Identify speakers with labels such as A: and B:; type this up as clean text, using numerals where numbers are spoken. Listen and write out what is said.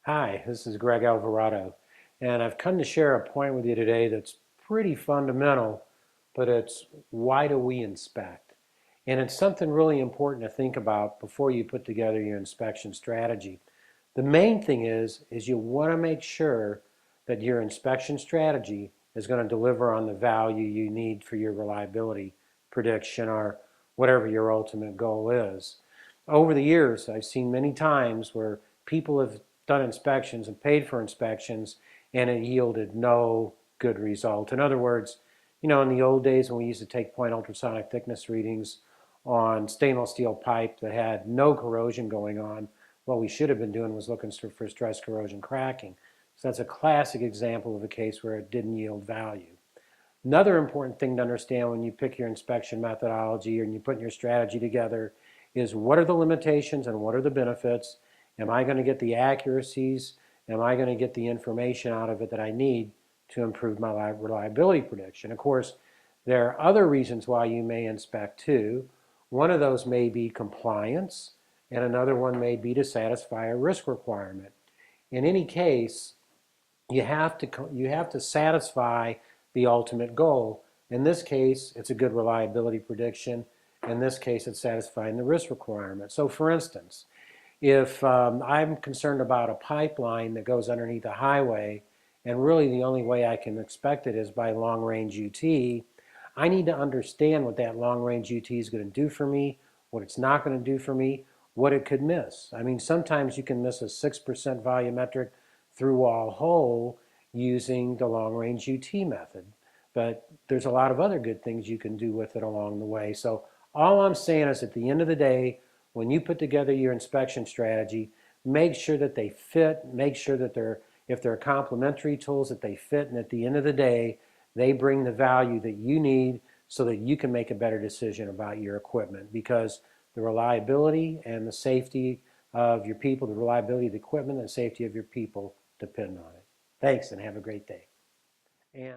A: Hi, this is Greg Alvarado, and I've come to share a point with you today that's pretty fundamental, but it's why do we inspect? And it's something really important to think about before you put together your inspection strategy. The main thing is you want to make sure that your inspection strategy is going to deliver on the value you need for your reliability prediction or whatever your ultimate goal is. Over the years, I've seen many times where people have done inspections and paid for inspections and it yielded no good result. In other words, in the old days when we used to take point ultrasonic thickness readings on stainless steel pipe that had no corrosion going on, what we should have been doing was looking for stress corrosion cracking. So that's a classic example of a case where it didn't yield value. Another important thing to understand when you pick your inspection methodology and you put your strategy together is what are the limitations and what are the benefits? Am I going to get the accuracies? Am I going to get the information out of it that I need to improve my reliability prediction? Of course, there are other reasons why you may inspect too. One of those may be compliance, and another one may be to satisfy a risk requirement. In any case, you have to satisfy the ultimate goal. In this case, it's a good reliability prediction. In this case, it's satisfying the risk requirement. So for instance, if I'm concerned about a pipeline that goes underneath a highway, and really the only way I can expect it is by long-range UT, I need to understand what that long-range UT is going to do for me, what it's not going to do for me, what it could miss. I mean, sometimes you can miss a 6% volumetric through-wall hole using the long-range UT method. But there's a lot of other good things you can do with it along the way. So all I'm saying is at the end of the day, when you put together your inspection strategy, make sure that they fit, make sure that if they're complementary tools, that they fit, and at the end of the day, they bring the value that you need so that you can make a better decision about your equipment, because the reliability and the safety of your people, the reliability of the equipment and the safety of your people depend on it. Thanks, and have a great day. And